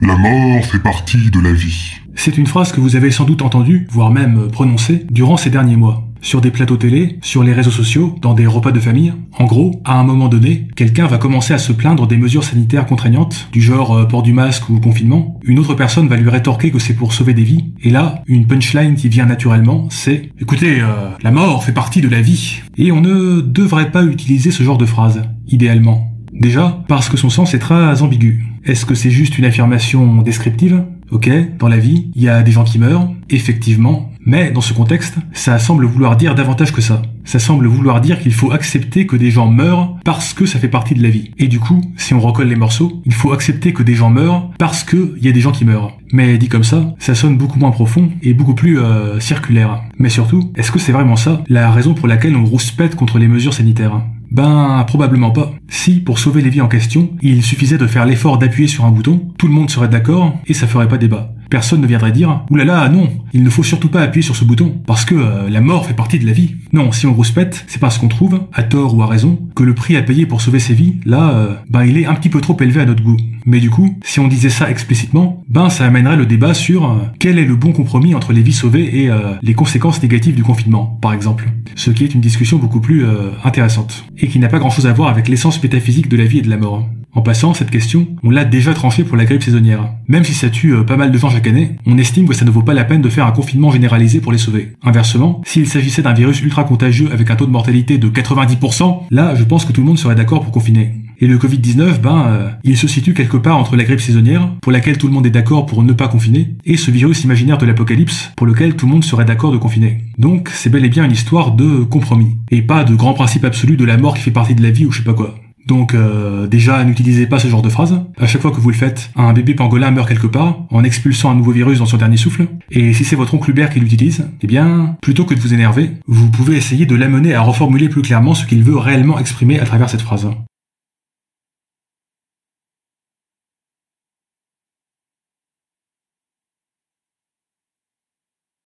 La mort fait partie de la vie. C'est une phrase que vous avez sans doute entendue, voire même prononcée, durant ces derniers mois. Sur des plateaux télé, sur les réseaux sociaux, dans des repas de famille. En gros, à un moment donné, quelqu'un va commencer à se plaindre des mesures sanitaires contraignantes, du genre port du masque ou confinement. Une autre personne va lui rétorquer que c'est pour sauver des vies. Et là, une punchline qui vient naturellement, c'est « Écoutez, la mort fait partie de la vie ». Et on ne devrait pas utiliser ce genre de phrase, idéalement. Déjà, parce que son sens est très ambigu. Est-ce que c'est juste une affirmation descriptive ? Ok, dans la vie, il y a des gens qui meurent, effectivement, mais dans ce contexte, ça semble vouloir dire davantage que ça. Ça semble vouloir dire qu'il faut accepter que des gens meurent parce que ça fait partie de la vie. Et du coup, si on recolle les morceaux, il faut accepter que des gens meurent parce que il y a des gens qui meurent. Mais dit comme ça sonne beaucoup moins profond et beaucoup plus circulaire. Mais surtout, est-ce que c'est vraiment ça, la raison pour laquelle on rouspète contre les mesures sanitaires ? Ben, probablement pas. Si, pour sauver les vies en question, il suffisait de faire l'effort d'appuyer sur un bouton, tout le monde serait d'accord et ça ferait pas débat. Personne ne viendrait dire « Oulala, non, il ne faut surtout pas appuyer sur ce bouton, parce que la mort fait partie de la vie ». Non, si on rouspète, c'est parce qu'on trouve, à tort ou à raison, que le prix à payer pour sauver ses vies, là, il est un petit peu trop élevé à notre goût. Mais du coup, si on disait ça explicitement, ça amènerait le débat sur quel est le bon compromis entre les vies sauvées et les conséquences négatives du confinement, par exemple. Ce qui est une discussion beaucoup plus intéressante, et qui n'a pas grand-chose à voir avec l'essence métaphysique de la vie et de la mort. En passant, cette question, on l'a déjà tranchée pour la grippe saisonnière. Même si ça tue pas mal de gens chaque année, on estime que ça ne vaut pas la peine de faire un confinement généralisé pour les sauver. Inversement, s'il s'agissait d'un virus ultra contagieux avec un taux de mortalité de 90%, là, je pense que tout le monde serait d'accord pour confiner. Et le Covid-19, il se situe quelque part entre la grippe saisonnière, pour laquelle tout le monde est d'accord pour ne pas confiner, et ce virus imaginaire de l'apocalypse, pour lequel tout le monde serait d'accord de confiner. Donc, c'est bel et bien une histoire de compromis, et pas de grand principe absolu de la mort qui fait partie de la vie ou je sais pas quoi. Donc déjà, n'utilisez pas ce genre de phrase. À chaque fois que vous le faites, un bébé pangolin meurt quelque part, en expulsant un nouveau virus dans son dernier souffle. Et si c'est votre oncle Hubert qui l'utilise, eh bien, plutôt que de vous énerver, vous pouvez essayer de l'amener à reformuler plus clairement ce qu'il veut réellement exprimer à travers cette phrase.